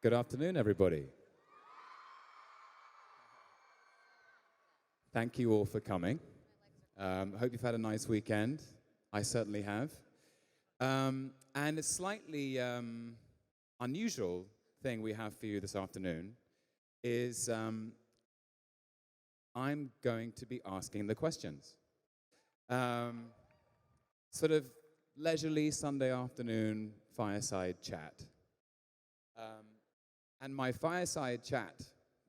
Good afternoon, everybody. Thank you all for coming. Hope you've had a nice weekend. I certainly have. And a slightly unusual thing we have for you this afternoon is I'm going to be asking the questions. Sort of leisurely Sunday afternoon fireside chat. And my fireside chat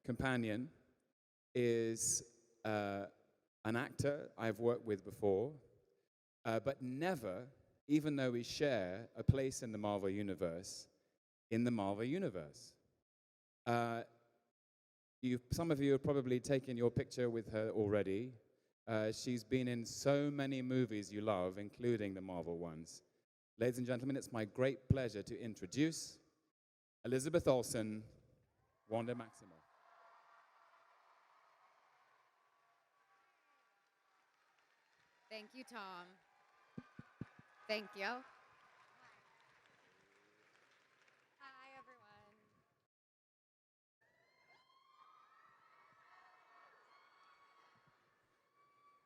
companion is an actor I've worked with before, but never, even though we share a place in the Marvel Universe, Some of you have probably taken your picture with her already. She's been in so many movies you love, including the Marvel ones. Ladies and gentlemen, it's my great pleasure to introduce Elizabeth Olsen, Wanda Maximoff. Thank you, Tom. Thank you. Hi, everyone.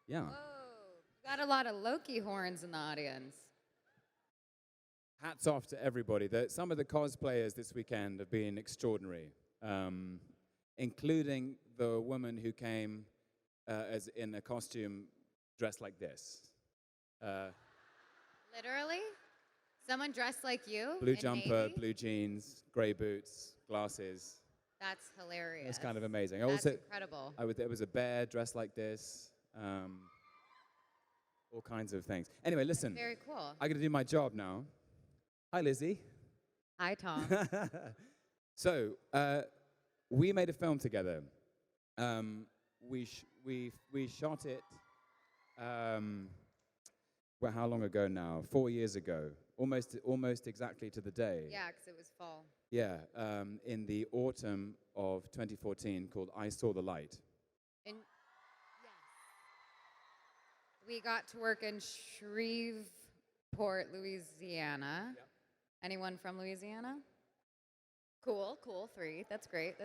Yeah. Whoa, you got a lot of Loki horns in the audience. Hats off to everybody. Some of the cosplayers this weekend have been extraordinary, including the woman who came as in a costume dressed like this. Literally? Someone dressed like you? Blue in jumper, navy? blue jeans, gray boots, glasses. That's hilarious. It's kind of amazing. That's incredible. There was a bear dressed like this. All kinds of things. Anyway, listen. That's very cool. I got to do my job now. Hi, Lizzie. Hi, Tom. So, we made a film together. We shot it. Well, how long ago now? 4 years ago. Almost exactly to the day. Yeah, because it was fall. Yeah, in the autumn of 2014, called I Saw the Light. Yes. We got to work in Shreveport, Louisiana. Yep. Anyone from Louisiana? Cool, 3. That's great.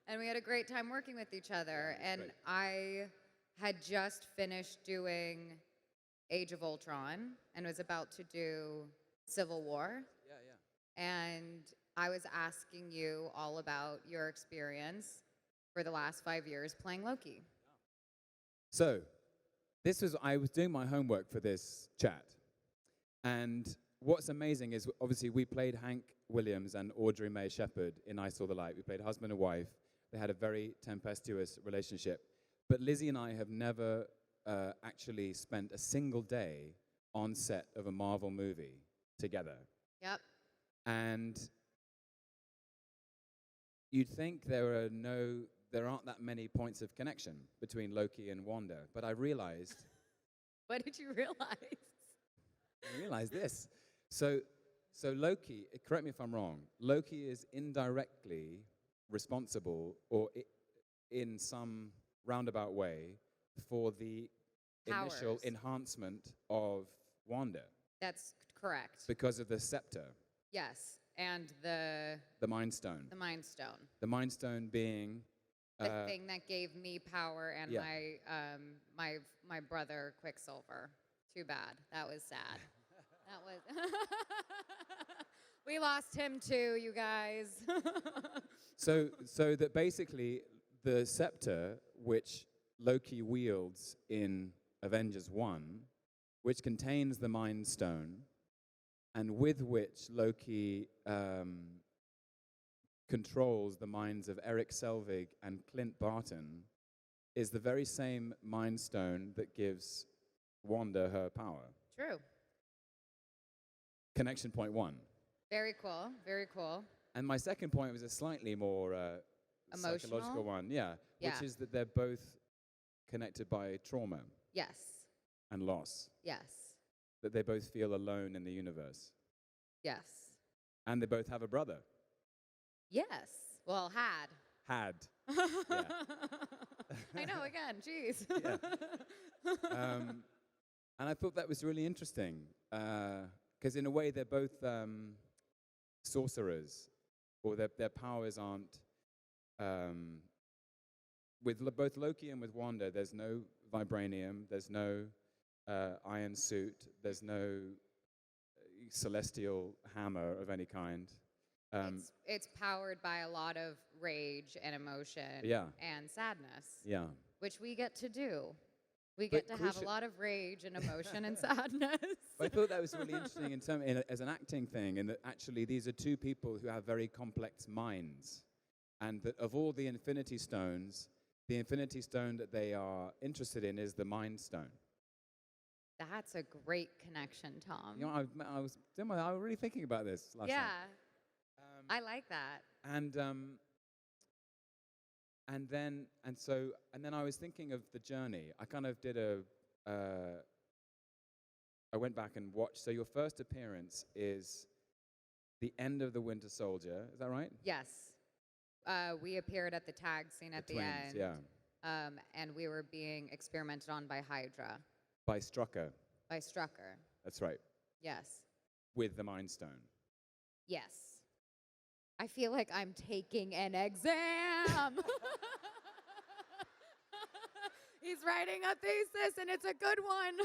And we had a great time working with each other. Yeah, and great. I had just finished doing Age of Ultron and was about to do Civil War. Yeah. And I was asking you all about your experience for the last 5 years playing Loki. So, I was doing my homework for this chat. And what's amazing is, obviously, we played Hank Williams and Audrey Mae Shepherd in I Saw the Light. We played husband and wife. They had a very tempestuous relationship. But Lizzie and I have never actually spent a single day on set of a Marvel movie together. Yep. And you'd think there aren't that many points of connection between Loki and Wanda, but I realized. What did you realize? I realized this. So Loki, correct me if I'm wrong, Loki is indirectly responsible, or in some roundabout way, for the initial Powers. enhancement of Wanda. That's correct. Because of the scepter, Yes, and the Mind Stone. Mind Stone. The Mind Stone being The thing that gave me power and yeah. my brother Quicksilver. Too bad. That was sad. That was. We lost him too, you guys. So that basically the scepter which Loki wields in Avengers 1, which contains the Mind Stone, and with which Loki controls the minds of Eric Selvig and Clint Barton, is the very same Mind Stone that gives Wanda her power. True. Connection point 1. Very cool. Very cool. And my second point was a slightly more psychological one, Yeah. which is that they're both connected by trauma Yes. and loss, Yes. that they both feel alone in the universe. Yes. And they both have a brother. Yes. Well, had. Yeah. I know, again, jeez. Yeah. And I thought that was really interesting, because in a way they're both sorcerers, or their powers aren't. Both Loki and with Wanda, there's no vibranium, there's no iron suit, there's no celestial hammer of any kind. It's powered by a lot of rage and emotion and sadness, which we get to do. We get to have a lot of rage and emotion and sadness. I thought that was really interesting as an acting thing, and that actually these are two people who have very complex minds, and that of all the Infinity Stones, the Infinity Stone that they are interested in is the Mind Stone. That's a great connection, Tom. You know, I was really thinking about this last night. I like that. And then I was thinking of the journey. I kind of did I went back and watched. So your first appearance is the end of The Winter Soldier. Is that right? Yes. We appeared at the tag scene at the twins, end. Yeah. And we were being experimented on by Hydra. By Strucker. By Strucker. That's right. Yes. With the Mind Stone. Yes. I feel like I'm taking an exam. He's writing a thesis, and it's a good one.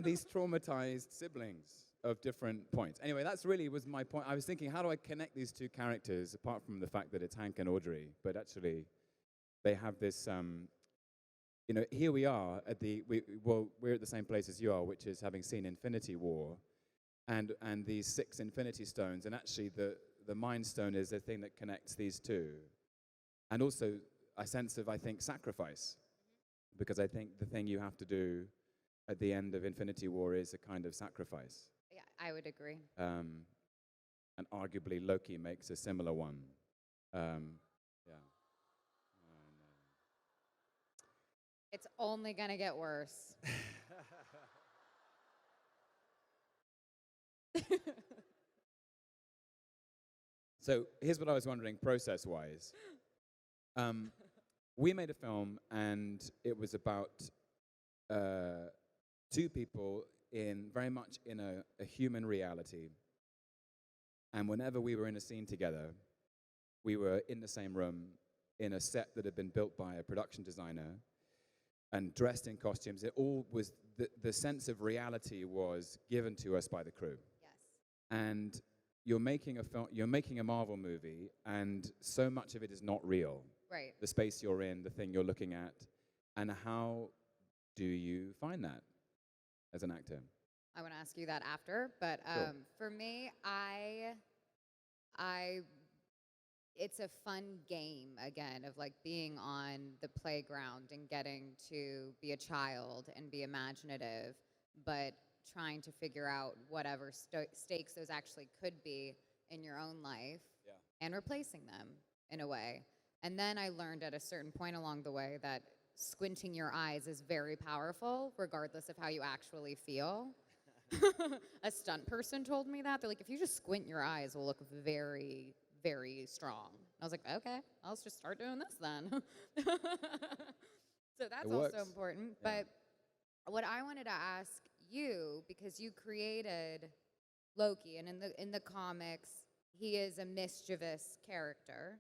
These traumatized siblings of different points. Anyway, that's really was my point. I was thinking, how do I connect these two characters, apart from the fact that it's Hank and Audrey? But actually, they have this, here we are at we're at the same place as you are, which is having seen Infinity War, and these 6 Infinity Stones, and actually the Mind Stone is the thing that connects these two. And also a sense of, I think, sacrifice, because I think the thing you have to do at the end of Infinity War is a kind of sacrifice. Yeah, I would agree. And arguably Loki makes a similar one. It's only going to get worse. So here's what I was wondering, process-wise. We made a film, and it was about 2 people very much in a human reality. And whenever we were in a scene together, we were in the same room, in a set that had been built by a production designer, and dressed in costumes. It all was, the sense of reality was given to us by the crew. Yes. And you're making a film, you're making a Marvel movie, and so much of it is not real. Right. The space you're in, the thing you're looking at, and how do you find that as an actor? I want to ask you that after, but Sure. For me, it's a fun game again of like being on the playground and getting to be a child and be imaginative, but trying to figure out whatever stakes those actually could be in your own life and replacing them in a way. And then I learned at a certain point along the way that squinting your eyes is very powerful, regardless of how you actually feel. A stunt person told me that. They're like, if you just squint your eyes, it will look very, very strong. I was like, okay, I'll just start doing this then. So that's also important. Yeah. But what I wanted to ask you, because you created Loki, and in the comics, he is a mischievous character.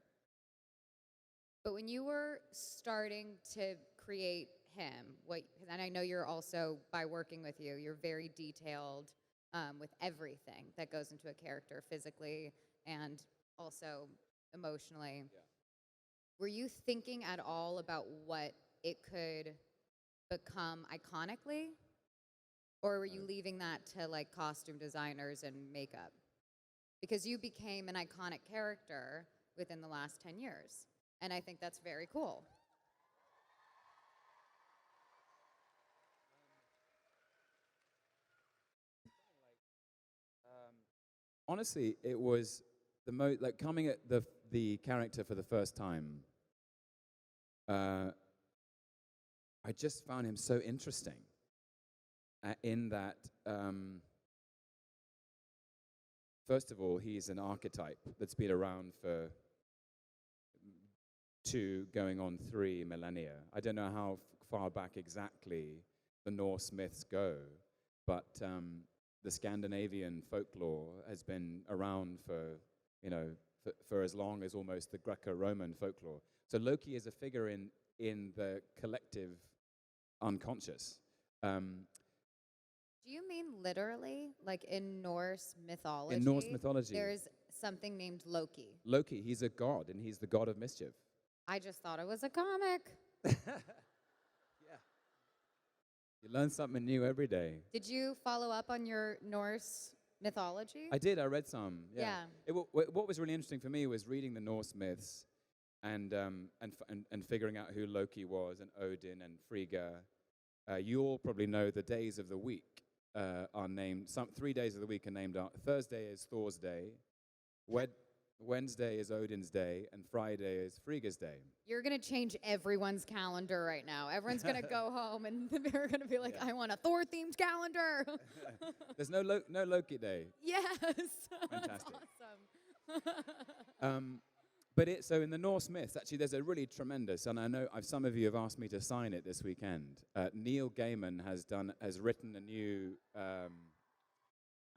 But when you were starting to create him, and I know you're also, by working with you, you're very detailed with everything that goes into a character physically and also emotionally. Yeah. Were you thinking at all about what it could become iconically? Or were you leaving that to like costume designers and makeup? Because you became an iconic character within the last 10 years. And I think that's very cool. Honestly, it was like coming at the character for the first time. I just found him so interesting in that, first of all, he's an archetype that's been around for 2 going on 3 millennia. I don't know how far back exactly the Norse myths go, but the Scandinavian folklore has been around for, for as long as almost the Greco-Roman folklore. So Loki is a figure in the collective unconscious. Do you mean literally, like in Norse mythology? In Norse mythology, there's something named Loki. Loki, he's a god, and he's the god of mischief. I just thought it was a comic. Yeah. You learn something new every day. Did you follow up on your Norse mythology? I did. I read some. Yeah. Yeah. What was really interesting for me was reading the Norse myths and figuring out who Loki was and Odin and Frigga. You all probably know the days of the week are named. 3 days of the week are named. Thursday is Thor's day. Wednesday is Odin's day, and Friday is Frigga's day. You're going to change everyone's calendar right now. Everyone's going to go home, and they're going to be like, I want a Thor-themed calendar. There's no Loki day. Yes. Fantastic. That's awesome. So in the Norse myths, actually, there's a really tremendous, and I know some of you have asked me to sign it this weekend. Neil Gaiman has written a new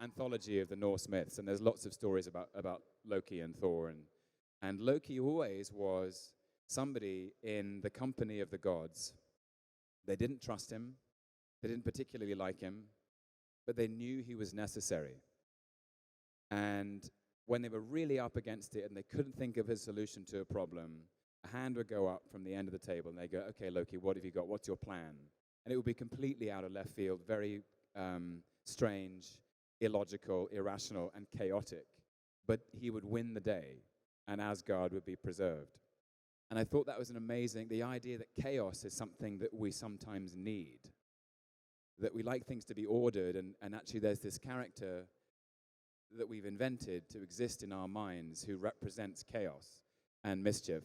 anthology of the Norse myths, and there's lots of stories about Loki and Thor, and Loki always was somebody in the company of the gods. They didn't trust him, they didn't particularly like him, but they knew he was necessary. And when they were really up against it and they couldn't think of a solution to a problem, a hand would go up from the end of the table and they go, okay, Loki, what have you got? What's your plan? And it would be completely out of left field, very strange, illogical, irrational, and chaotic. But he would win the day, and Asgard would be preserved. And I thought that was the idea that chaos is something that we sometimes need, that we like things to be ordered, and actually there's this character that we've invented to exist in our minds who represents chaos and mischief.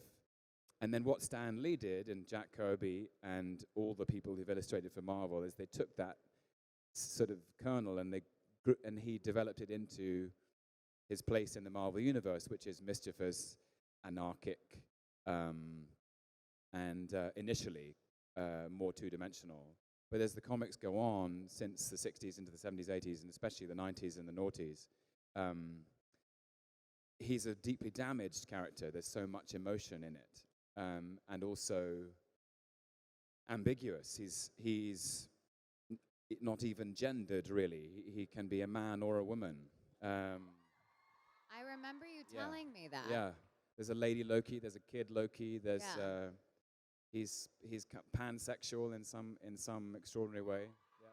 And then what Stan Lee did, and Jack Kirby, and all the people who've illustrated for Marvel, is they took that sort of kernel and he developed it into his place in the Marvel Universe, which is mischievous, anarchic, and initially more two-dimensional. But as the comics go on, since the 60s into the 70s, 80s, and especially the 90s and the noughties, he's a deeply damaged character. There's so much emotion in it, and also ambiguous. He's not even gendered, really. He can be a man or a woman. I remember you telling me that. Yeah. There's a lady Loki. There's a kid Loki. There's he's pansexual in some extraordinary way. Yep.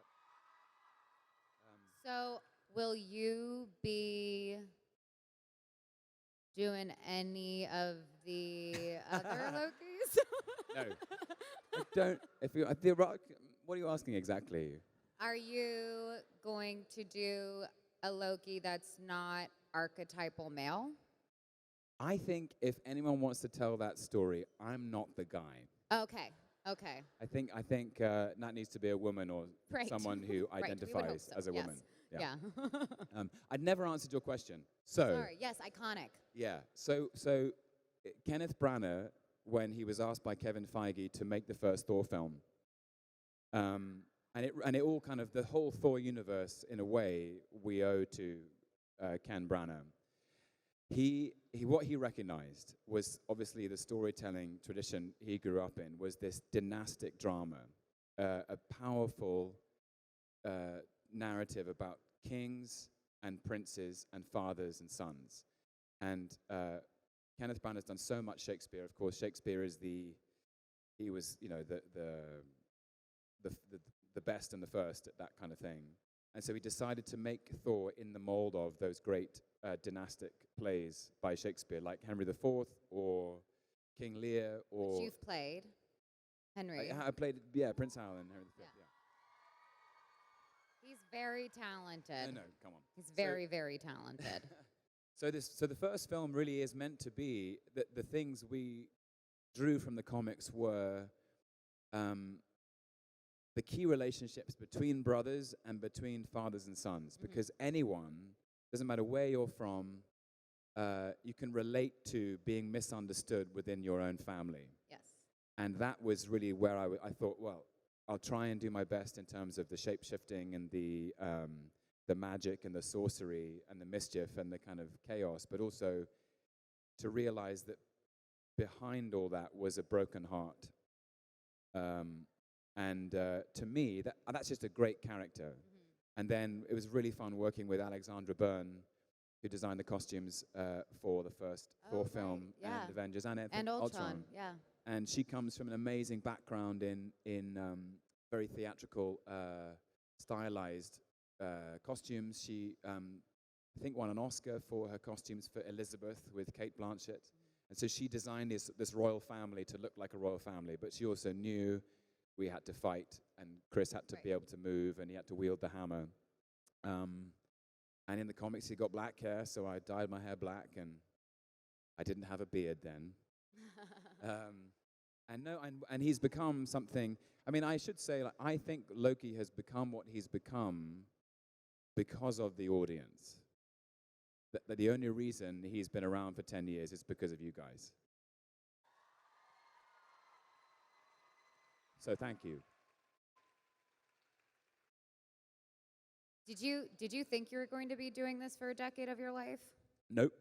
So, will you be doing any of the other Lokis? No. I don't. What are you asking exactly? Are you going to do a Loki that's not archetypal male? I think if anyone wants to tell that story, I'm not the guy. Okay. I think that needs to be a woman or someone who identifies as a woman. Yeah. I'd never answered your question. Sorry. Yes, iconic. Yeah. So Kenneth Branagh, when he was asked by Kevin Feige to make the first Thor film, and it all kind of, the whole Thor universe, in a way, we owe to Ken Branagh. What he recognized was obviously the storytelling tradition he grew up in was this dynastic drama, a powerful narrative about kings and princes and fathers and sons. And Kenneth Branagh has done so much Shakespeare. Of course, Shakespeare is the best and the first at that kind of thing. And so he decided to make Thor in the mold of those great dynastic plays by Shakespeare, like Henry IV or King Lear, or... Which you've played, Henry. I played, Prince Hal and Henry V, yeah. He's very talented. No, come on. He's very, very talented. So the first film really is meant to be that the things we drew from the comics were the key relationships between brothers and between fathers and sons, because anyone, doesn't matter where you're from, you can relate to being misunderstood within your own family. Yes. And that was really where I thought, well, I'll try and do my best in terms of the shape-shifting and the the magic and the sorcery and the mischief and the kind of chaos, but also to realize that behind all that was a broken heart. To me, that's just a great character. And then it was really fun working with Alexandra Byrne, who designed the costumes for the first Thor film and Avengers and Ultron. Yeah. And she comes from an amazing background in very theatrical, stylized costumes. She, I think, won an Oscar for her costumes for Elizabeth with Kate Blanchett. And so she designed this royal family to look like a royal family, but she also knew we had to fight, and Chris had to be able to move, and he had to wield the hammer. And in the comics, he got black hair, so I dyed my hair black, and I didn't have a beard then. And he's become something. I mean, I should say, like, I think Loki has become what he's become because of the audience. That the only reason he's been around for 10 years is because of you guys. So thank you. Did you think you were going to be doing this for a decade of your life? Nope.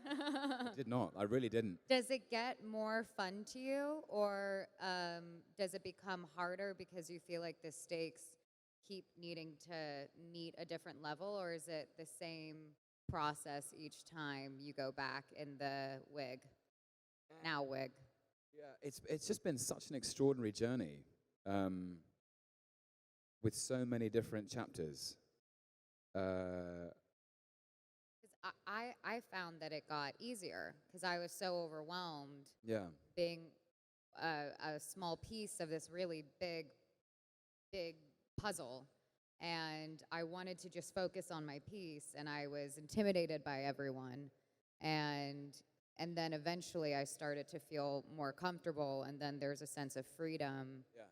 I did not. I really didn't. Does it get more fun to you, or does it become harder because you feel like the stakes keep needing to meet a different level, or is it the same process each time you go back in the wig? Now wig. Yeah, it's just been such an extraordinary journey with so many different chapters. I found that it got easier because I was so overwhelmed. Yeah. Being a small piece of this really big puzzle, and I wanted to just focus on my piece, and I was intimidated by everyone, and then eventually I started to feel more comfortable, and then there's a sense of freedom. Yeah.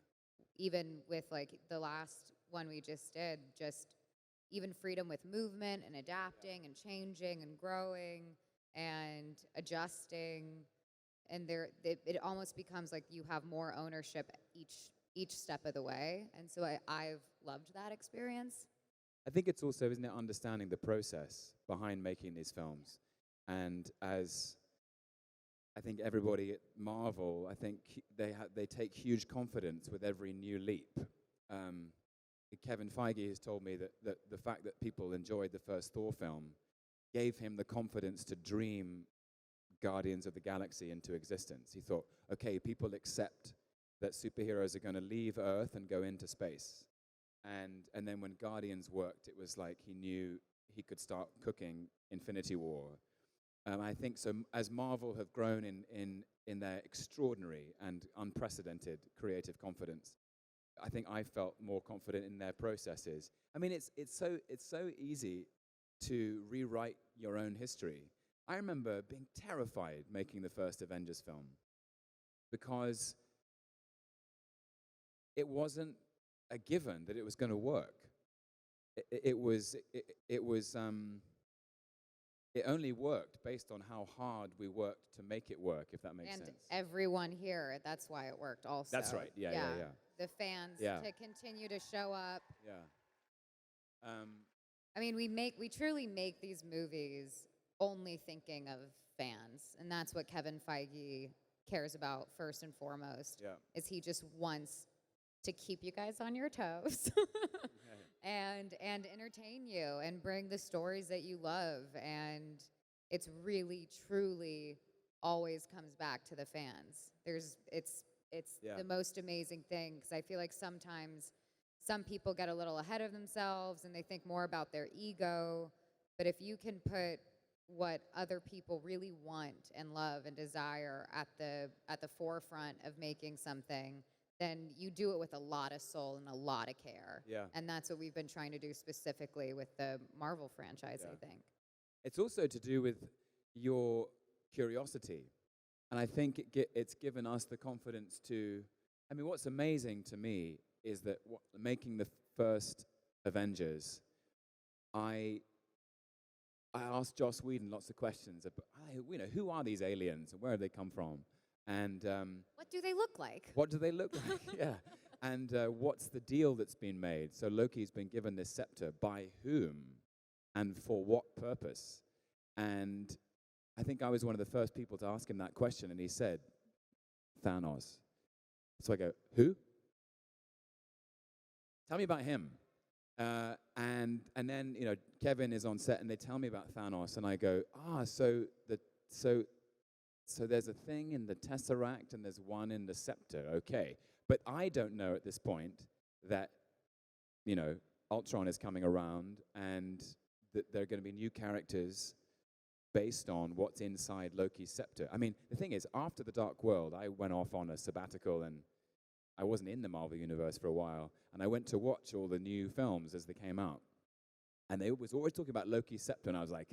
Even with like the last one we just did, just even freedom with movement and adapting and changing and growing and adjusting, and it almost becomes like you have more ownership each step of the way, and so I've loved that experience. I think it's also, isn't it, understanding the process behind making these films, and as I think everybody at Marvel, I think they take huge confidence with every new leap. Kevin Feige has told me that the fact that people enjoyed the first Thor film gave him the confidence to dream Guardians of the Galaxy into existence. He thought, okay, people accept that superheroes are going to leave Earth and go into space. And then when Guardians worked, it was like he knew he could start cooking Infinity War. I think so. As Marvel have grown in their extraordinary and unprecedented creative confidence, I think I felt more confident in their processes. I mean, it's so easy to rewrite your own history. I remember being terrified making the first Avengers film because it wasn't a given that it was going to work. It only worked based on how hard we worked to make it work, if that makes sense. And everyone here, that's why it worked also. That's right. Yeah. The fans to continue to show up. Yeah. I mean, we truly make these movies only thinking of fans, and that's what Kevin Feige cares about first and foremost. Yeah. Is he just wants to keep you guys on your toes and entertain you and bring the stories that you love, and it's really truly always comes back to the fans. It's the most amazing thing, because I feel like sometimes some people get a little ahead of themselves and they think more about their ego, but if you can put what other people really want and love and desire at the forefront of making something, then you do it with a lot of soul and a lot of care. Yeah. And that's what we've been trying to do specifically with the Marvel franchise, I think. It's also to do with your curiosity. And I think it's given us the confidence to, I mean, what's amazing to me is that making the first Avengers, I asked Joss Whedon lots of questions about, who are these aliens and where have they come from? And what do they look like? What do they look like? Yeah. And what's the deal that's been made? So Loki's been given this scepter by whom and for what purpose? And I think I was one of the first people to ask him that question, and he said, Thanos. So I go, who? Tell me about him. And then Kevin is on set, and they tell me about Thanos, and I go, so there's a thing in the Tesseract, and there's one in the scepter. Okay, but I don't know at this point that Ultron is coming around, and that there are going to be new characters based on what's inside Loki's scepter. I mean, the thing is, after the Dark World, I went off on a sabbatical, and I wasn't in the Marvel Universe for a while, and I went to watch all the new films as they came out. And they was always talking about Loki's scepter, and I was like,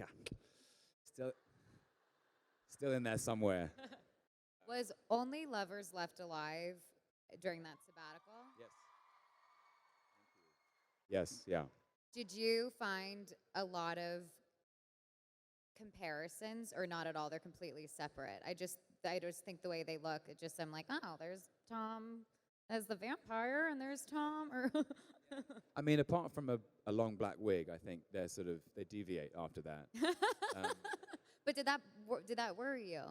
still in there somewhere. Was Only Lovers Left Alive during that sabbatical? Yes. Yes, yeah. Did you find a lot of comparisons, or not at all? They're completely separate. I just think the way they look, I'm like, oh, there's Tom as the vampire, and there's Tom. Or I mean, apart from a long black wig, I think they deviate after that. But did that worry you,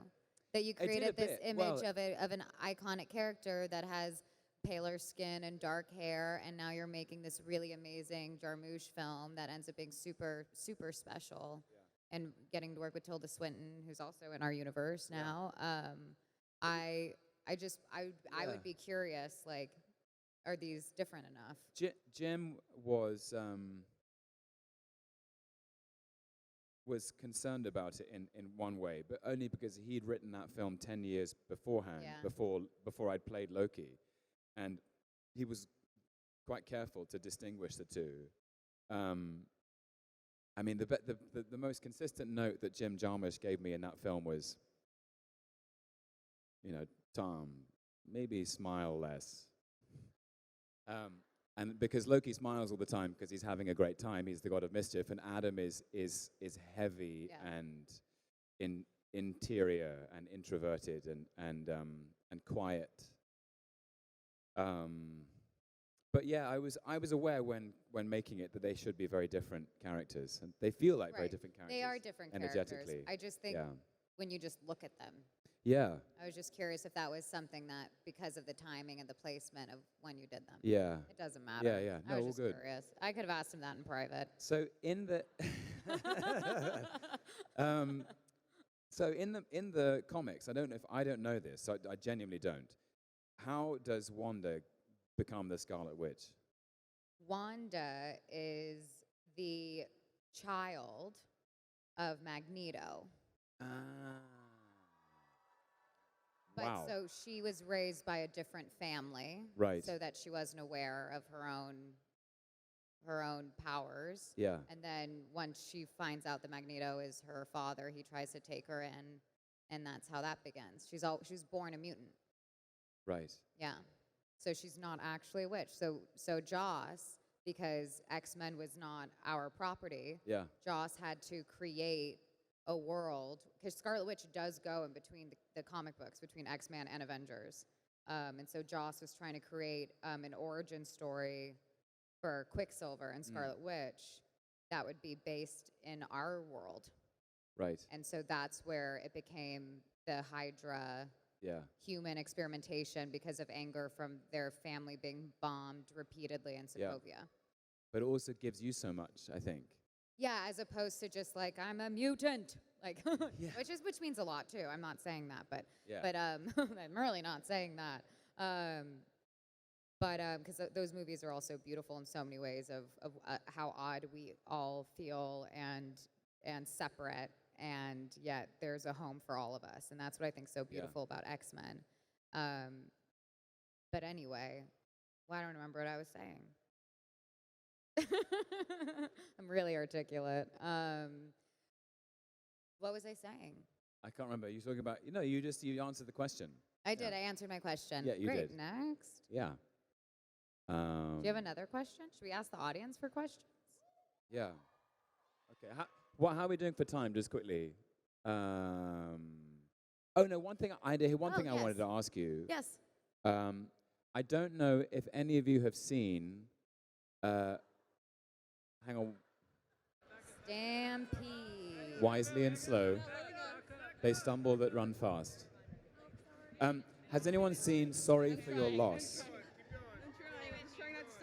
that you created this image of an iconic character that has paler skin and dark hair, and now you're making this really amazing Jarmusch film that ends up being super, super special, and getting to work with Tilda Swinton, who's also in our universe now. I would be curious, like, are these different enough? Jim was concerned about it in one way, but only because he'd written that film 10 years beforehand, before I'd played Loki. And he was quite careful to distinguish the two. I mean, the most consistent note that Jim Jarmusch gave me in that film was, Tom, maybe smile less. And because Loki smiles all the time because he's having a great time, he's the god of mischief, and Adam is heavy and interior and introverted and quiet. But yeah, I was aware when making it that they should be very different characters, and they feel like very different characters. They are different energetically. characters. I just think when you just look at them. Yeah. I was just curious if that was something that, because of the timing and the placement of when you did them. Yeah. It doesn't matter. Yeah. No, I was all just good. curious. I could have asked him that in private. So in the in the comics, I don't know this. So I genuinely don't. How does Wanda become the Scarlet Witch? Wanda is the child of Magneto. But Wow. so she was raised by a different family. Right. So that she wasn't aware of her own powers. Yeah. And then once she finds out that Magneto is her father, he tries to take her in, and that's how that begins. She was born a mutant. Right. Yeah. So she's not actually a witch. So Joss, because X-Men was not our property, Joss had to create a world, because Scarlet Witch does go in between the comic books, between X-Men and Avengers. And so Joss was trying to create an origin story for Quicksilver and Scarlet Witch that would be based in our world. Right. And so that's where it became the Hydra human experimentation because of anger from their family being bombed repeatedly in Sokovia. Yeah. But it also gives you so much, I think. Yeah, as opposed to just like, I'm a mutant, like, which means a lot too. I'm not saying that, but I'm really not saying that. But because those movies are also beautiful in so many ways of how odd we all feel and separate, and yet there's a home for all of us, and that's what I think is so beautiful about X-Men. But anyway, well, I don't remember what I was saying. I'm really articulate. What was I saying? I can't remember. You talking about? You answered the question. I did. I answered my question. Yeah, you Great. did. Next. Yeah. Do you have another question? Should we ask the audience for questions? Yeah. Okay. How are we doing for time? Just quickly. Oh no. One thing I wanted to ask you. Yes. I don't know if any of you have seen. Hang on. Stampede. Wisely and slow, they stumble that run fast. Has anyone seen Sorry for Your Loss?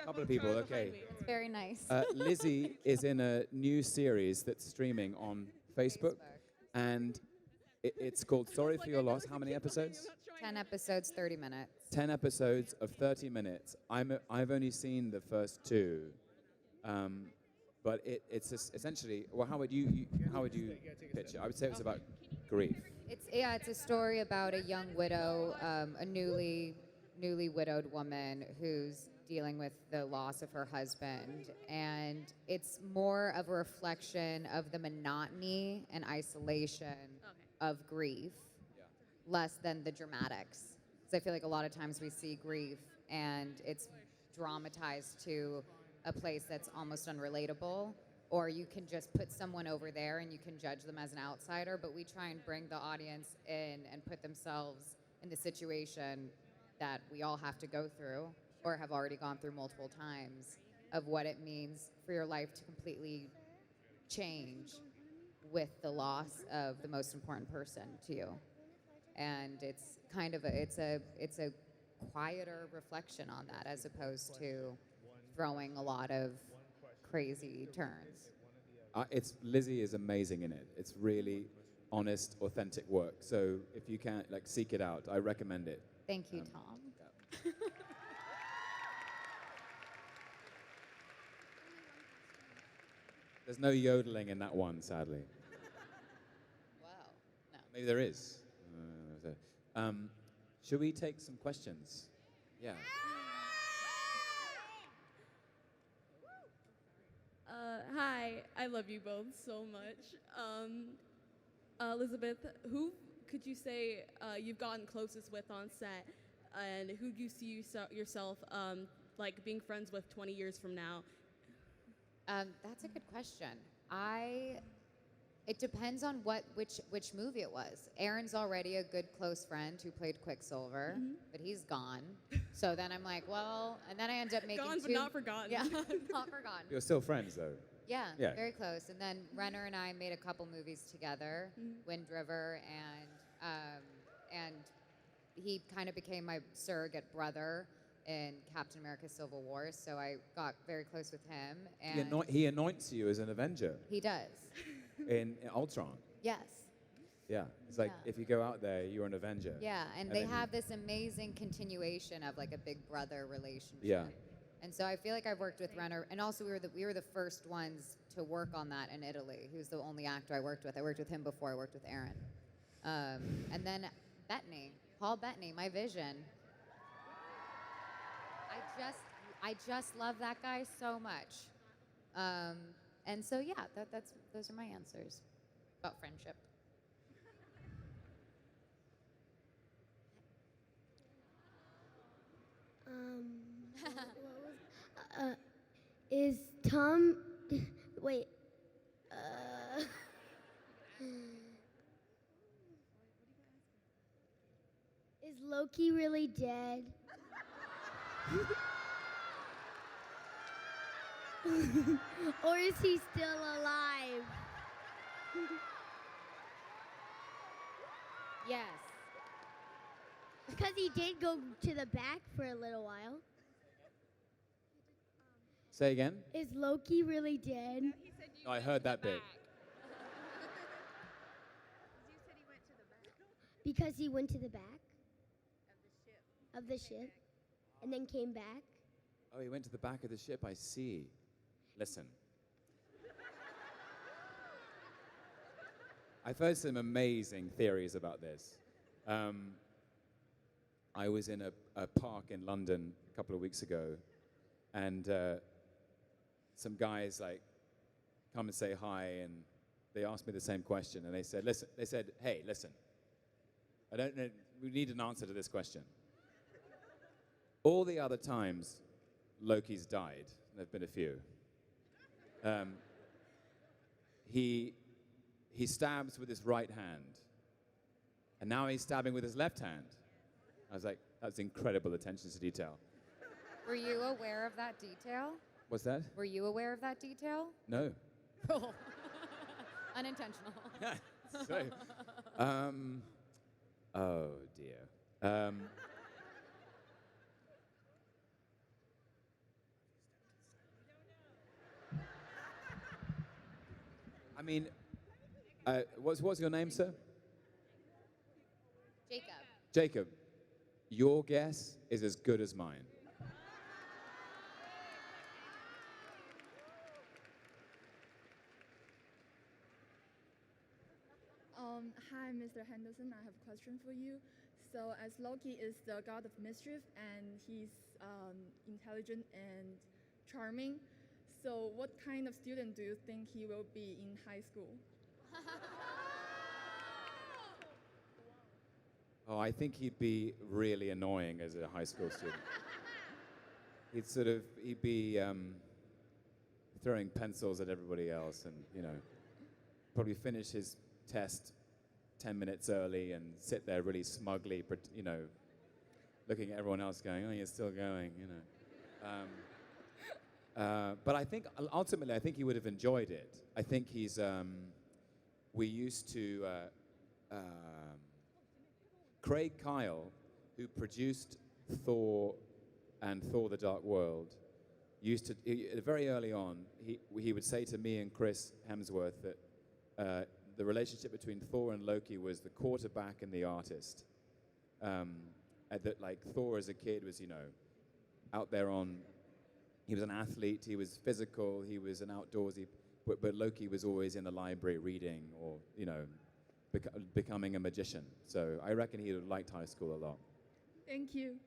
A couple of people, okay. It's very nice. Lizzie is in a new series that's streaming on Facebook, and it's called Sorry for Your Loss. How many episodes? 10 episodes, 30 minutes. 10 episodes of 30 minutes. I've only seen the first two, but it's essentially. Well, how would you pitch it? I would say it was about grief. It's a story about a young widow, a newly widowed woman who's dealing with the loss of her husband, and it's more of a reflection of the monotony and isolation of grief, less than the dramatics. Because I feel like a lot of times we see grief and it's dramatized to a place that's almost unrelatable, or you can just put someone over there and you can judge them as an outsider, but we try and bring the audience in and put themselves in the situation that we all have to go through or have already gone through multiple times, of what it means for your life to completely change with the loss of the most important person to you. And it's kind of it's a quieter reflection on that, as opposed to throwing a lot of crazy turns. Lizzie is amazing in it. It's really honest, authentic work. So if you can't seek it out, I recommend it. Thank you, Tom. There's no yodeling in that one, sadly. Wow. No. Maybe there is. Should we take some questions? Yeah. Hi, I love you both so much. Elizabeth, who could you say you've gotten closest with on set, and who do you see yourself being friends with 20 years from now? That's a good question. It depends on which movie it was. Aaron's already a good close friend who played Quicksilver, but he's gone. So then I'm like, well, and then I end up making Gone but not forgotten. Yeah, not forgotten. You're still friends, though. Yeah, Yeah. very close. And then Renner and I made a couple movies together, Wind River, and he kind of became my surrogate brother in Captain America: Civil War. So I got very close with him. And He anoints you as an Avenger he does. in Ultron. Yes. Yeah, it's like Yeah. if you go out there, you're an Avenger. Yeah, and And they then have this amazing continuation of like a big brother relationship. Yeah. And so I feel like I've worked with Renner, and also we were the first ones to work on that in Italy. He was the only actor I worked with. I worked with him before I worked with Aaron. And then Paul Bettany, my vision. I just love that guy so much. And so yeah, those are my answers about friendship. Is Tom? Wait. Is Loki really dead? Or is he still alive? Yes. Because he did go to the back for a little while. Say again? Is Loki really dead? No, I heard that bit. Because he went to the back of the ship and then came back. Oh, he went to the back of the ship, I see. Listen. I've heard some amazing theories about this. I was in a park in London a couple of weeks ago, and some guys come and say hi, and they asked me the same question, and they said, hey, listen, I don't know, we need an answer to this question. All the other times Loki's died, there've been a few, he stabs with his right hand, and now he's stabbing with his left hand. I was like, that's incredible attention to detail. Were you aware of that detail? What's that? Were you aware of that detail? No. Oh. Unintentional. So, oh dear. I mean, what's your name, sir? Jacob. Jacob. Your guess is as good as mine. Hi, Mr. Henderson. I have a question for you. So, as Loki is the god of mischief and he's intelligent and charming, so what kind of student do you think he will be in high school? Oh, I think he'd be really annoying as a high school student. He'd be throwing pencils at everybody else and, probably finish his test 10 minutes early and sit there really smugly, looking at everyone else going, oh, you're still going, But I think, ultimately, I think he would have enjoyed it. I think we used to, Craig Kyle, who produced Thor and Thor the Dark World, very early on, he would say to me and Chris Hemsworth that the relationship between Thor and Loki was the quarterback and the artist. That like Thor as a kid was, out there he was an athlete, he was physical, he was an outdoorsy, but Loki was always in the library reading or, becoming a magician. So I reckon he would have liked high school a lot. Thank you.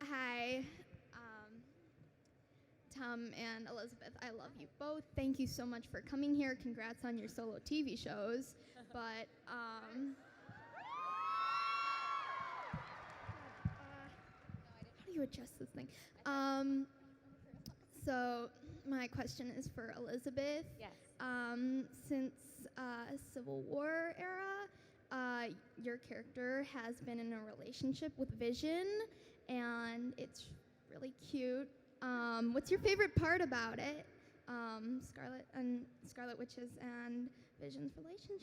Hi, Tom and Elizabeth. I love you both. Thank you so much for coming here. Congrats on your solo TV shows. But how do you adjust this thing? So my question is for Elizabeth. Yes. Since Civil War era, your character has been in a relationship with Vision, and it's really cute. What's your favorite part about it? Scarlet Witch's and Vision's relationship.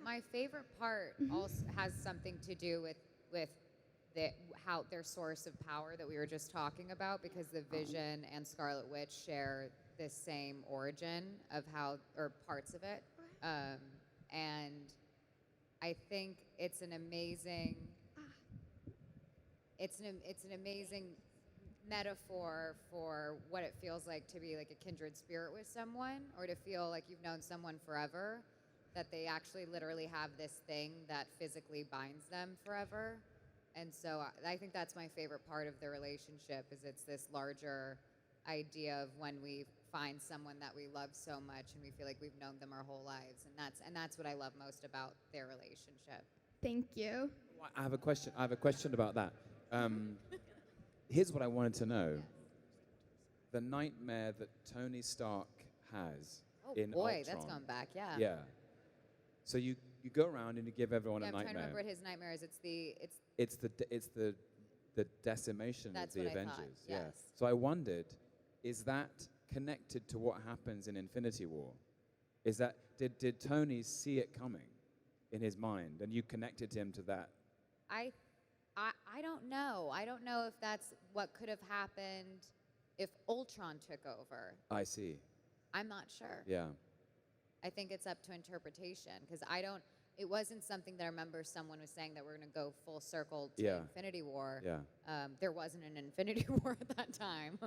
My favorite part also has something to do with how their source of power that we were just talking about, because the Vision and Scarlet Witch share the same origin of or parts of it, and I think it's an amazing metaphor for what it feels like to be like a kindred spirit with someone, or to feel like you've known someone forever, that they actually literally have this thing that physically binds them forever. And so I think that's my favorite part of the relationship, is it's this larger idea of when we find someone that we love so much and we feel like we've known them our whole lives, and that's what I love most about their relationship. Thank you. I have a question about that. Here's what I wanted to know. Yes. The nightmare that Tony Stark has in boy, Ultron. that's gone back, yeah. Yeah. So you go around and you give everyone Yeah, a I'm nightmare. trying to remember what his nightmare is. It's the decimation That's of the what I thought, Avengers. yes. Yeah. So I wondered, is that connected to what happens in Infinity War? Is that did Tony see it coming in his mind, and you connected him to that? I don't know. I don't know if that's what could have happened if Ultron took over. I see. I'm not sure. Yeah. I think it's up to interpretation, because it wasn't something that I remember someone was saying that we're going to go full circle to Yeah. Infinity War. Yeah. There wasn't an Infinity War at that time.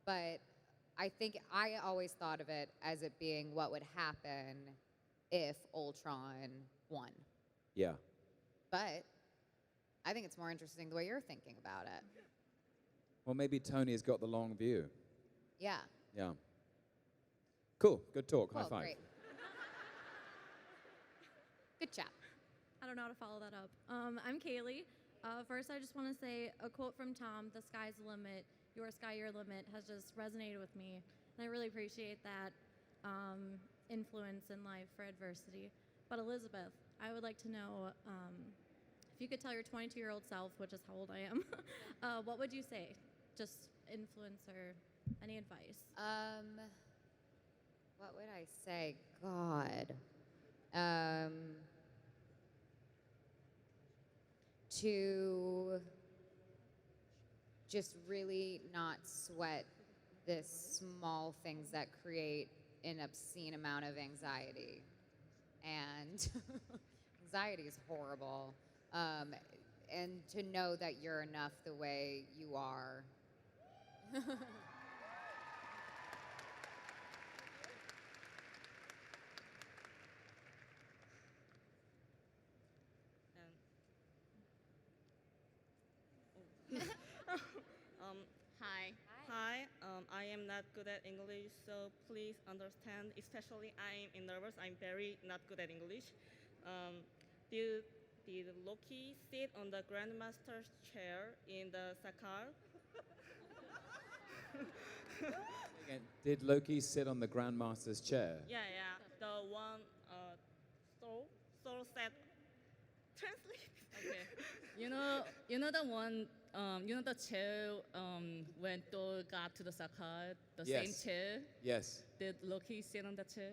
But I think I always thought of it as it being what would happen if Ultron won. Yeah. But I think it's more interesting the way you're thinking about it. Well, maybe Tony's got the long view. Yeah. Yeah. Cool. Good talk. Cool, High five. great. Good job. I don't know how to follow that up. I'm Kaylee. First, I just want to say a quote from Tom, "The sky's the limit. Your sky, your limit," has just resonated with me. And I really appreciate that influence in life for adversity. But Elizabeth, I would like to know if you could tell your 22-year-old self, which is how old I am, what would you say? Just influence or any advice? What would I say? God. To just really not sweat the small things that create an obscene amount of anxiety. And anxiety is horrible. And to know that you're enough the way you are. Hi. Hi. I am not good at English, so please understand. Especially I'm nervous. I'm very not good at English. Did Loki sit on the Grandmaster's chair in the Sakar? Again, did Loki sit on the Grandmaster's chair? Yeah. The one. So said. Translate. Okay. You know the one. The chair when Thor got to the Sakar, the same Yes. chair. Yes. Did Loki sit on that chair?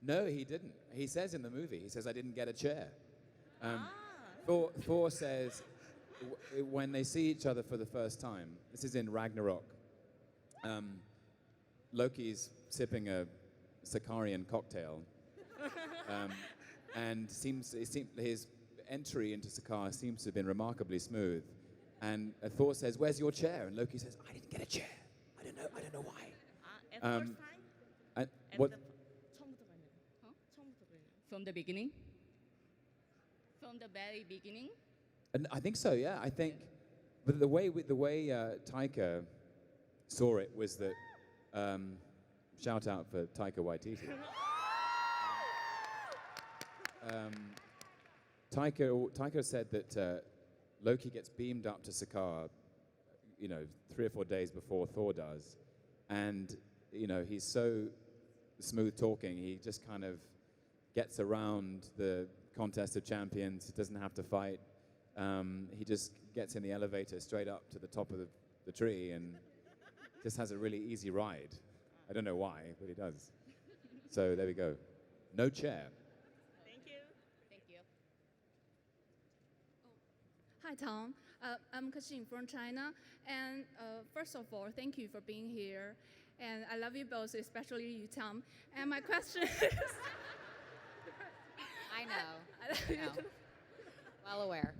No, he didn't. He says in the movie, he says, I didn't get a chair. Ah. Thor says, when they see each other for the first time, this is in Ragnarok, Loki's sipping a Sakarian cocktail, and his entry into Sakaar seems to have been remarkably smooth. And Thor says, "Where's your chair?" And Loki says, "I didn't get a chair. I don't know why." At first time? And At what? 처음부터 그랬네요. 처음부터 그랬네요. From the beginning? From the very beginning? And I think so. Yeah, I think. But the way Taika saw it was that. Shout out for Taika Waititi. Taika said that Loki gets beamed up to Sakaar, 3 or 4 days before Thor does, and he's so smooth talking. He just kind of gets around the contest of champions. He doesn't have to fight. He just gets in the elevator straight up to the top of the tree and just has a really easy ride. I don't know why, but he does. So there we go. No chair. Thank you. Thank you. Hi, Tom. I'm Kashin from China. And first of all, thank you for being here. And I love you both, especially you, Tom. And my question is... I know. I love you. Well aware.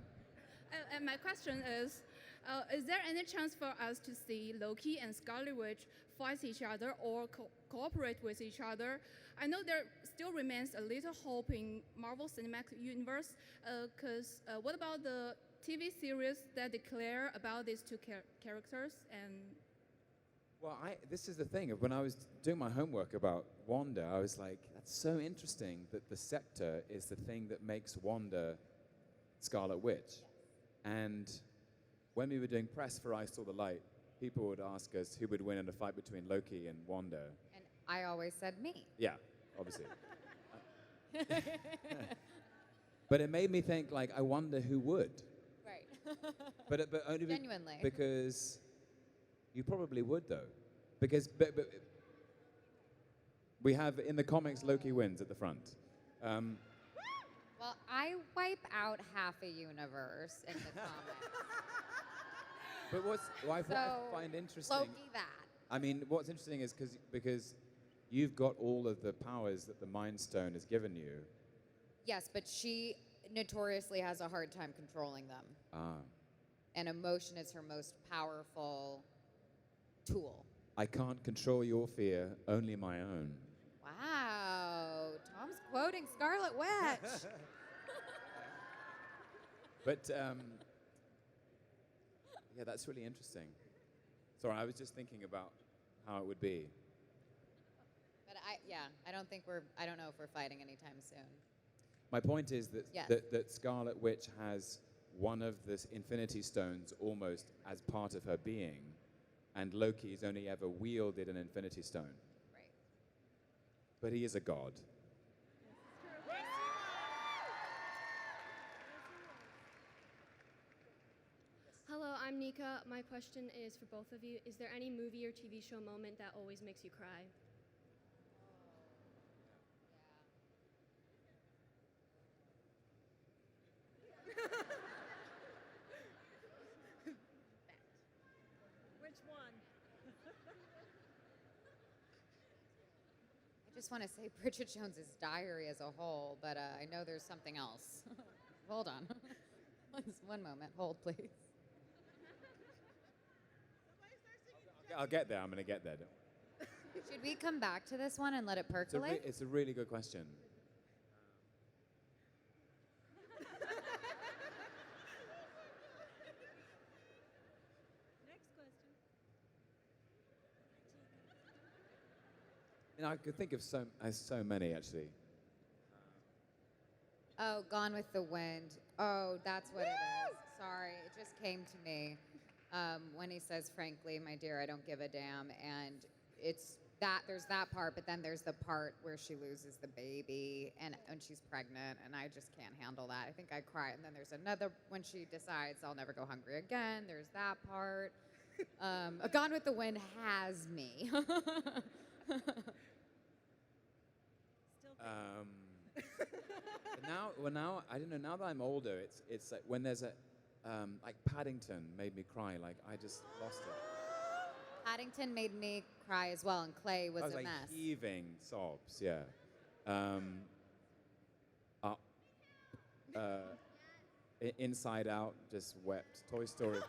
And my question is there any chance for us to see Loki and Scarlet Witch fight each other or cooperate with each other? I know there still remains a little hope in Marvel Cinematic Universe, because what about the TV series that declare about these two characters? And Well, this is the thing. When I was doing my homework about Wanda, I was like, that's so interesting that the scepter is the thing that makes Wanda Scarlet Witch. And when we were doing press for I Saw the Light, people would ask us who would win in a fight between Loki and Wanda. And I always said me. Yeah, obviously. But it made me think, like, I wonder who would. Right. But only Genuinely. because you probably would, though. Because but we have, in the comics, Loki wins at the front. Well, I wipe out half a universe in the comics. But what I So, find interesting... Loki that. I mean, what's interesting is because you've got all of the powers that the Mind Stone has given you. Yes, but she notoriously has a hard time controlling them. Ah. And emotion is her most powerful tool. I can't control your fear, only my own. Wow. Tom's quoting Scarlet Witch. But, yeah, that's really interesting. Sorry, I was just thinking about how it would be. But I don't know if we're fighting anytime soon. My point is that, Yes. that Scarlet Witch has one of the Infinity Stones almost as part of her being, and Loki's only ever wielded an Infinity Stone. Right. But he is a god. Hello, I'm Nika. My question is for both of you. Is there any movie or TV show moment that always makes you cry? Which one? I just want to say Bridget Jones's Diary as a whole, but I know there's something else. Hold on. Just one moment. Hold, please. I'll get there. I'm going to get there. Should we come back to this one and let it percolate? It's a really good question. Next question. I could think of so many, actually. Oh, Gone with the Wind. Oh, that's what it is. Sorry, it just came to me when he says, "Frankly, my dear, I don't give a damn," and it's that there's that part, but then there's the part where she loses the baby and she's pregnant, and I just can't handle that. I think I cry, and then there's another when she decides I'll never go hungry again. There's that part. Gone with the Wind has me. But now I don't know. Now that I'm older, it's like when there's a like Paddington made me cry. Like I just lost it. Paddington made me cry as well, and Clay was I was a like mess. heaving sobs. Yeah. Inside Out just wept. Toy Story.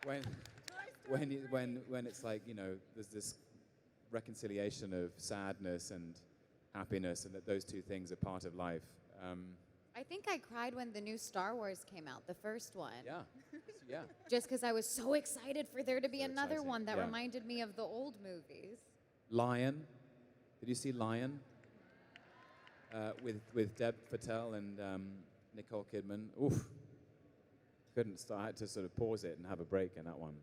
when it's like there's this reconciliation of sadness and happiness, and that those two things are part of life. I think I cried when the new Star Wars came out, the first one. Yeah. Just because I was so excited for there to be So another exciting, one that yeah. reminded me of the old movies. Lion. Did you see Lion? With Deb Patel and Nicole Kidman. Oof. Couldn't start. I had to sort of pause it and have a break in that one.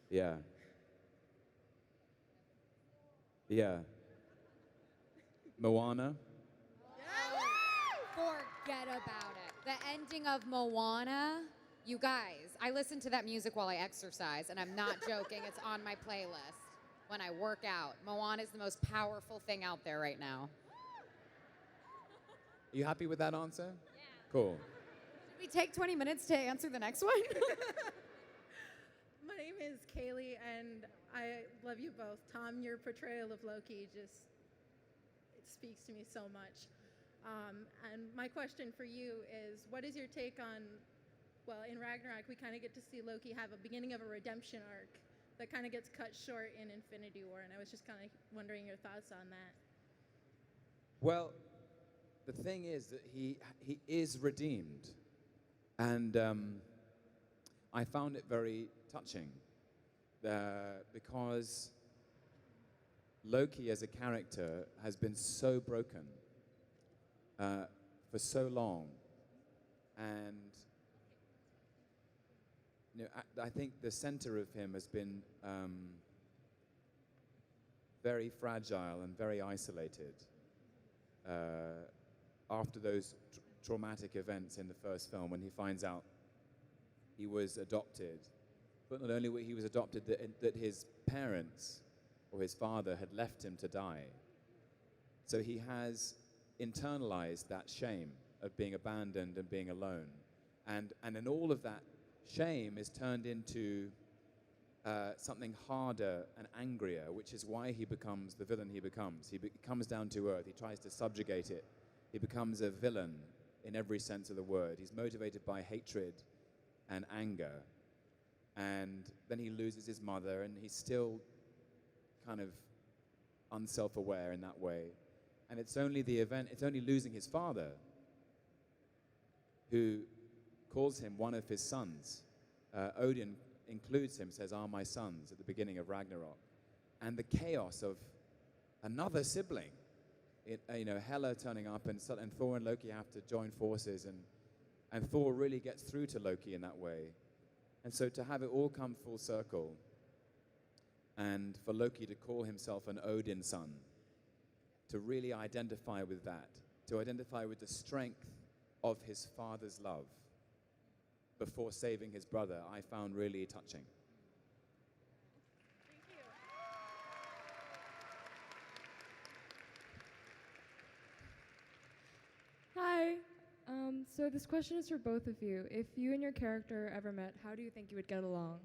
Yeah. Yeah. Moana. Forget about it. The ending of Moana, you guys, I listen to that music while I exercise, and I'm not joking. It's on my playlist when I work out. Moana is the most powerful thing out there right now. Are you happy with that answer? Yeah. Cool. Should we take 20 minutes to answer the next one? My name is Kaylee, and I love you both. Tom, your portrayal of Loki it speaks to me so much. And my question for you is, what is your take on, well, in Ragnarok, we kind of get to see Loki have a beginning of a redemption arc that kind of gets cut short in Infinity War, and I was just kind of wondering your thoughts on that. Well, the thing is that he is redeemed, and I found it very touching because Loki as a character has been so broken for so long, and I think the center of him has been very fragile and very isolated after those traumatic events in the first film, when he finds out he was adopted, but not only he was adopted, that his parents or his father had left him to die. So he has internalized that shame of being abandoned and being alone. And then all of that shame is turned into something harder and angrier, which is why he becomes the villain he becomes. He comes down to earth. He tries to subjugate it. He becomes a villain in every sense of the word. He's motivated by hatred and anger. And then he loses his mother, and he's still kind of unself-aware in that way. And it's only losing his father who calls him one of his sons. Odin includes him, says, "Are my sons," at the beginning of Ragnarok. And the chaos of another sibling, Hela turning up, and Thor and Loki have to join forces, and Thor really gets through to Loki in that way. And so to have it all come full circle, and for Loki to call himself an Odin son, to really identify with that, to identify with the strength of his father's love, before saving his brother, I found really touching. Hi. So this question is for both of you. If you and your character ever met, how do you think you would get along?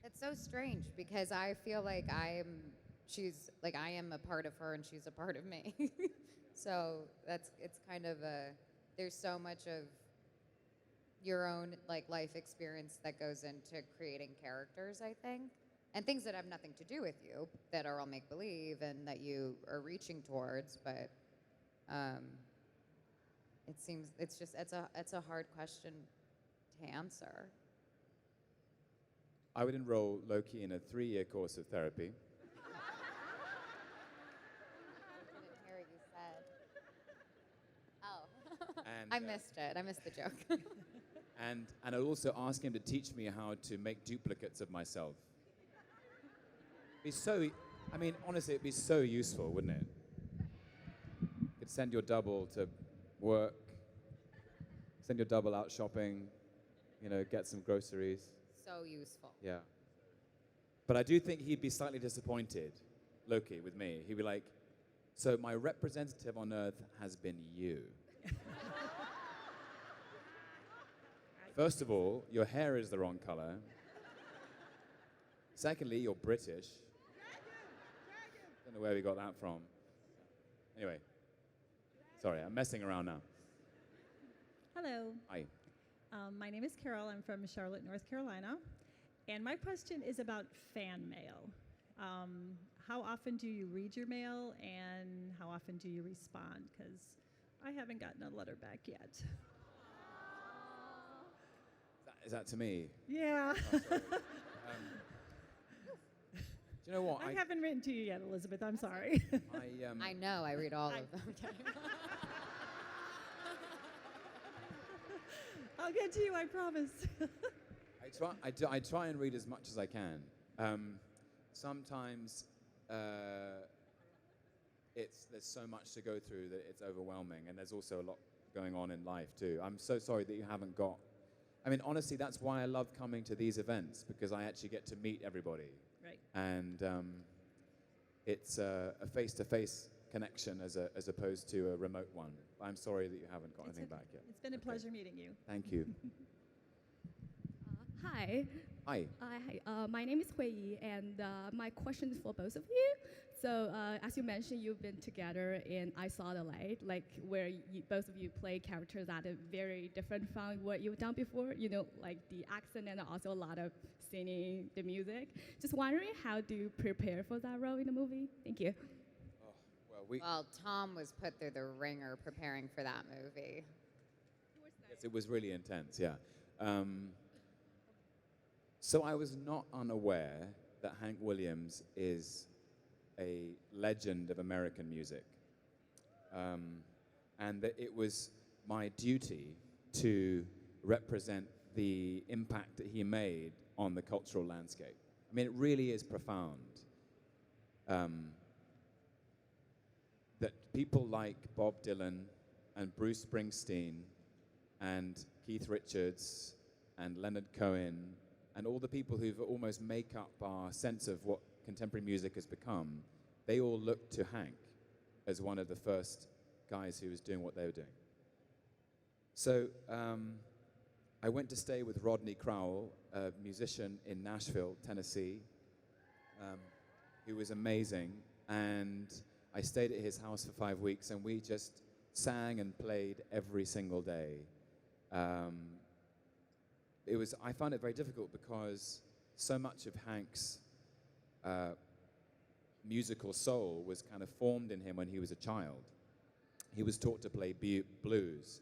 It's so strange because I feel like I am a part of her and she's a part of me. So it's kind of there's so much of your own like life experience that goes into creating characters, I think. And things that have nothing to do with you, that are all make believe and that you are reaching towards, but it seems it's a hard question to answer. I would enroll Loki in a 3-year course of therapy. I didn't hear what you said. Oh. And, I missed it. I missed the joke. and I'd also ask him to teach me how to make duplicates of myself. Honestly, it'd be so useful, wouldn't it? You could send your double to work, send your double out shopping, get some groceries. So useful. Yeah. But I do think he'd be slightly disappointed, Loki, with me. He'd be like, so my representative on Earth has been you. First of all, your hair is the wrong color. Secondly, you're British. Don't know where we got that from. Anyway, sorry, I'm messing around now. Hello. Hi. My name is Carol. I'm from Charlotte, North Carolina. And my question is about fan mail. How often do you read your mail and how often do you respond? Because I haven't gotten a letter back yet. Is that to me? Yeah. Oh, sorry. Do you know what? I haven't written to you yet, Elizabeth. I'm sorry. I know. I read all of them. I'll get to you, I promise. I try and read as much as I can. Sometimes there's so much to go through that it's overwhelming, and there's also a lot going on in life too. I'm so sorry that you haven't got. Honestly, that's why I love coming to these events, because I actually get to meet everybody. Right. And it's a face-to-face connection as opposed to a remote one. I'm sorry that you haven't got anything back yet. It's been a pleasure meeting you. Thank you. Hi. Hi. Hi. My name is Hui Yi, and my question is for both of you. So, as you mentioned, you've been together in I Saw the Light, like where both of you play characters that are very different from what you've done before. Like the accent and also a lot of singing, the music. Just wondering, how do you prepare for that role in the movie? Thank you. Well, Tom was put through the ringer preparing for that movie. Yes, it was really intense, yeah. So I was not unaware that Hank Williams is a legend of American music, and that it was my duty to represent the impact that he made on the cultural landscape. It really is profound. That people like Bob Dylan and Bruce Springsteen and Keith Richards and Leonard Cohen and all the people who've almost make up our sense of what contemporary music has become, they all looked to Hank as one of the first guys who was doing what they were doing. So I went to stay with Rodney Crowell, a musician in Nashville, Tennessee, who was amazing, and I stayed at his house for 5 weeks, and we just sang and played every single day. I found it very difficult because so much of Hank's musical soul was kind of formed in him when he was a child. He was taught to play blues,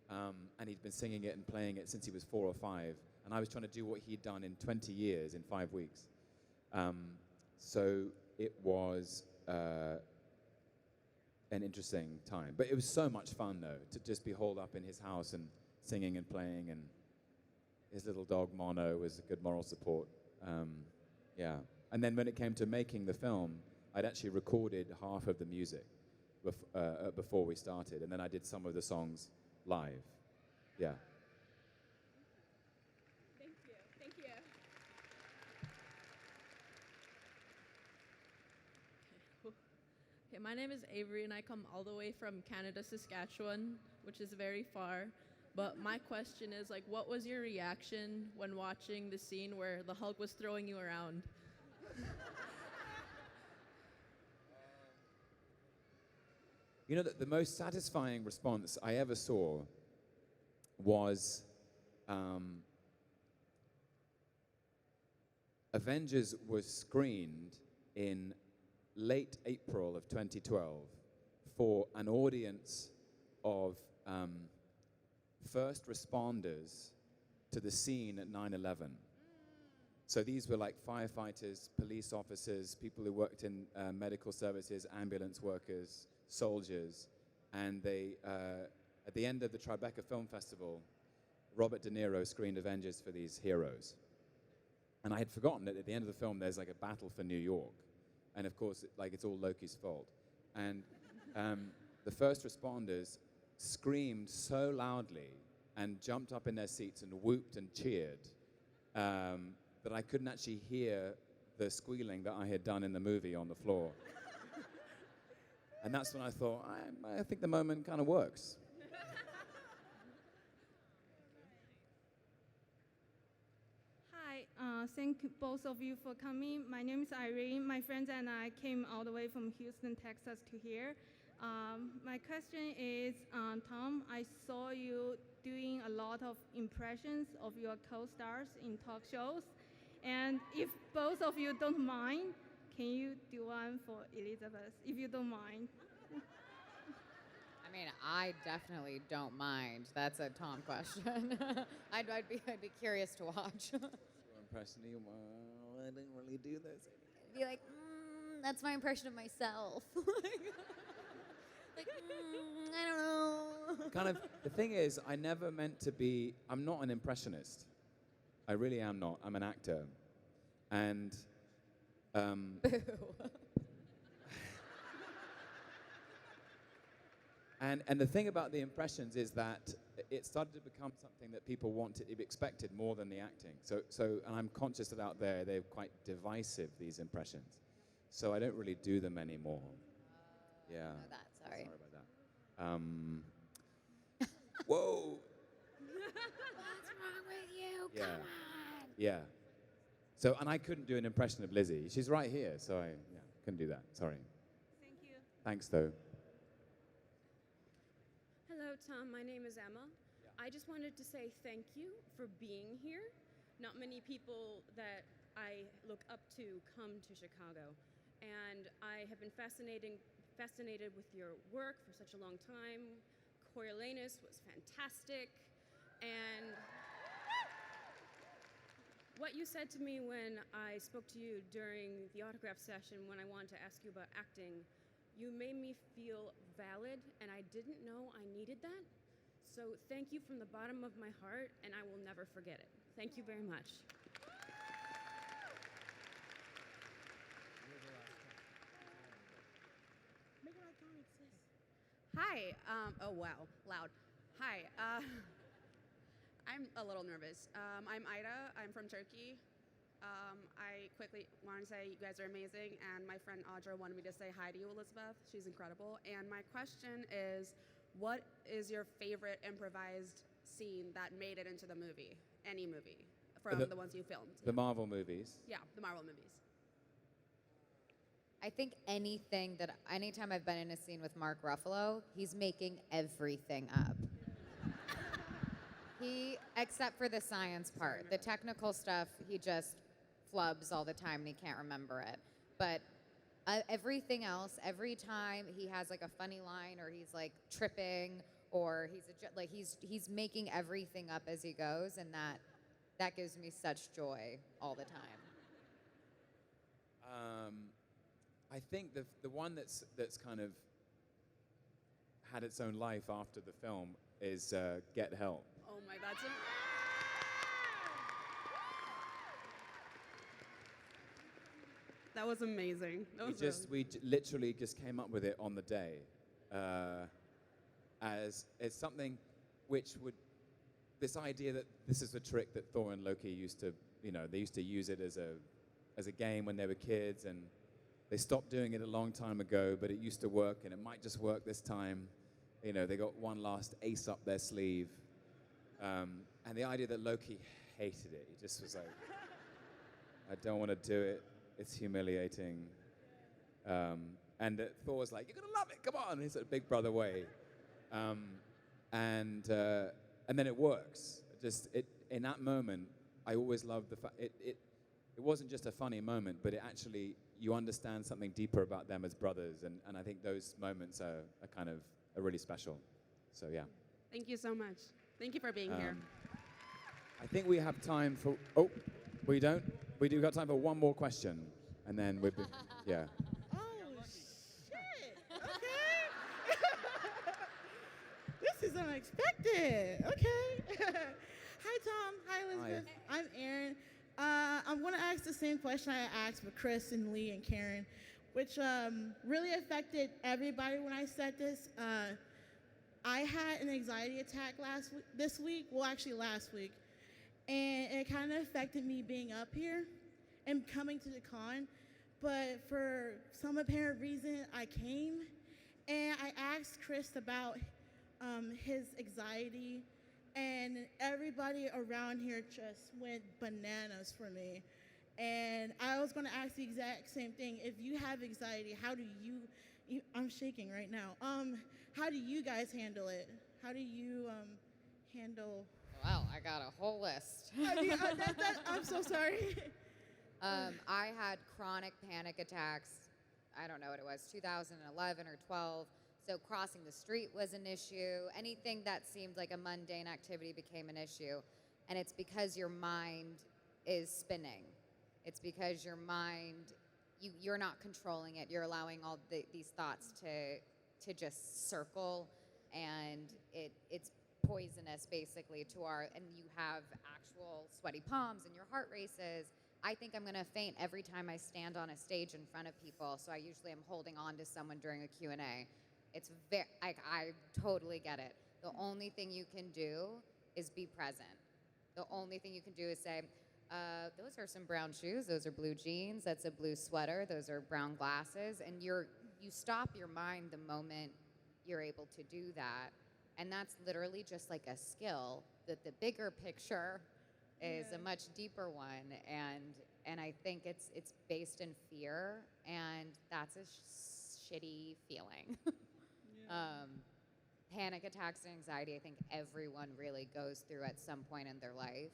and he'd been singing it and playing it since he was 4 or 5, and I was trying to do what he'd done in 20 years in 5 weeks. So it was an interesting time. But it was so much fun, though, to just be holed up in his house and singing and playing, and his little dog, Mono, was a good moral support. Yeah. And then when it came to making the film, I'd actually recorded half of the music. before we started, and then I did some of the songs live. Yeah. Thank you. Thank you. Okay, my name is Avery, and I come all the way from Canada, Saskatchewan, which is very far. But my question is, like, what was your reaction when watching the scene where the Hulk was throwing you around? You know, the most satisfying response I ever saw was Avengers was screened in late April of 2012 for an audience of first responders to the scene at 9/11. So these were like firefighters, police officers, people who worked in medical services, ambulance workers, soldiers, and they, at the end of the Tribeca Film Festival, Robert De Niro screened Avengers for these heroes. And I had forgotten that at the end of the film, there's like a battle for New York. And of course, it's all Loki's fault. And the first responders screamed so loudly and jumped up in their seats and whooped and cheered that I couldn't actually hear the squealing that I had done in the movie on the floor. And that's when I thought, I think the moment kind of works. Hi, thank both of you for coming. My name is Irene. My friends and I came all the way from Houston, Texas to here. My question is, Tom, I saw you doing a lot of impressions of your co-stars in talk shows. And if both of you don't mind, can you do one for Elizabeth, if you don't mind? I mean, I definitely don't mind. That's a Tom question. I'd be curious to watch. Impression, well, I didn't really do this. Be like, that's my impression of myself. I don't know. Kind of, the thing is, I never meant to be, I'm not an impressionist. I really am not. I'm an actor. And, and the thing about the impressions is that it started to become something that people expected more than the acting. So, and I'm conscious that out there, they're quite divisive, these impressions. So I don't really do them anymore. Yeah. I know that, sorry. Sorry about that. Whoa. What's wrong with you? Yeah. Come on. Yeah. So, and I couldn't do an impression of Lizzie. She's right here, so I couldn't do that. Sorry. Thank you. Thanks, though. Hello, Tom. My name is Emma. I just wanted to say thank you for being here. Not many people that I look up to come to Chicago, and I have been fascinated with your work for such a long time. Coriolanus was fantastic, and what you said to me when I spoke to you during the autograph session when I wanted to ask you about acting, you made me feel valid, and I didn't know I needed that. So thank you from the bottom of my heart, and I will never forget it. Thank you very much. Hi. Oh, wow. Loud. Hi. I'm a little nervous. I'm Ida. I'm from Turkey. I quickly want to say you guys are amazing, and my friend Audra wanted me to say hi to you, Elizabeth. She's incredible. And my question is, what is your favorite improvised scene that made it into the movie? Any movie from the ones you filmed? The Marvel movies. Yeah, the Marvel movies. I think anytime I've been in a scene with Mark Ruffalo, he's making everything up. Except for the science part. The technical stuff, he just flubs all the time and he can't remember it. But everything else, every time he has like a funny line or he's like tripping or he's making everything up as he goes, and that gives me such joy all the time. I think the one that's kind of had its own life after the film is Get Help. Oh my God. That was amazing. That was We literally just came up with it on the day. as something which would, this idea that this is a trick that Thor and Loki used to, they used to use it as a game when they were kids, and they stopped doing it a long time ago, but it used to work, and it might just work this time. They got one last ace up their sleeve. And the idea that Loki hated it. He just was like, I don't want to do it. It's humiliating. And Thor was like, you're going to love it. Come on. He's a big brother way. And then it works. In that moment, I always loved the fact it wasn't just a funny moment, but it actually, you understand something deeper about them as brothers. And I think those moments are really special. So, yeah. Thank you so much. Thank you for being here. I think we have time for, we don't? We do got time for one more question. And then yeah. Oh, shit. Okay. This is unexpected. Okay. Hi, Tom. Hi, Elizabeth. Hi. I'm Erin. I'm going to ask the same question I asked with Chris and Lee and Karen, which really affected everybody when I said this. I had an anxiety attack last week, and it kind of affected me being up here and coming to the con. But for some apparent reason, I came, and I asked Chris about his anxiety, and everybody around here just went bananas for me. And I was going to ask the exact same thing. If you have anxiety, how do you I'm shaking right now. How do you guys handle it? How do you handle? Well, I got a whole list. I'm so sorry. I had chronic panic attacks. I don't know what it was, 2011 or 12. So crossing the street was an issue. Anything that seemed like a mundane activity became an issue. And it's because your mind is spinning. It's because your mind, you're not controlling it. You're allowing all these thoughts to just circle, and it's poisonous basically and you have actual sweaty palms and your heart races. I think I'm gonna faint every time I stand on a stage in front of people, so I usually am holding on to someone during a Q&A. It's I totally get it. The only thing you can do is be present. The only thing you can do is say, those are some brown shoes, those are blue jeans, that's a blue sweater, those are brown glasses, and you stop your mind the moment you're able to do that. And that's literally just like a skill, that the bigger picture is a much deeper one, and I think it's based in fear, and that's a shitty feeling. Panic attacks and anxiety, I think everyone really goes through at some point in their life,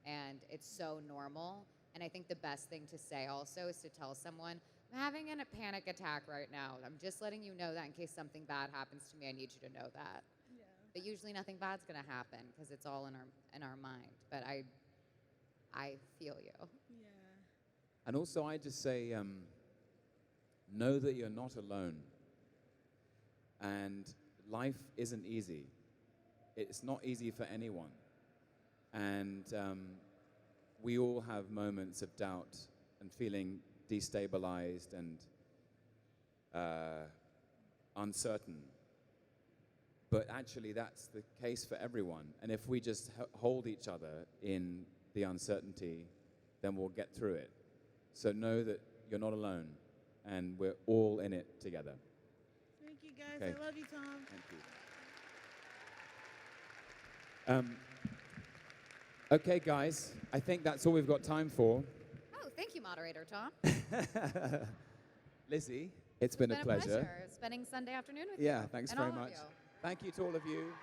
and it's so normal. And I think the best thing to say also is to tell someone, I'm having a panic attack right now. I'm just letting you know that in case something bad happens to me, I need you to know that. Yeah. But usually nothing bad's gonna happen because it's all in our mind. But I feel you. Yeah. And also I just say, know that you're not alone. And life isn't easy. It's not easy for anyone. And we all have moments of doubt and feeling destabilized and uncertain. But actually, that's the case for everyone. And if we just hold each other in the uncertainty, then we'll get through it. So know that you're not alone, and we're all in it together. Thank you, guys. Okay. I love you, Tom. Thank you. Okay, guys, I think that's all we've got time for. Oh, thank you, moderator Tom. Lizzie, it's been a pleasure. Spending Sunday afternoon with you. Yeah, thanks and very all of much. you. Thank you to all of you.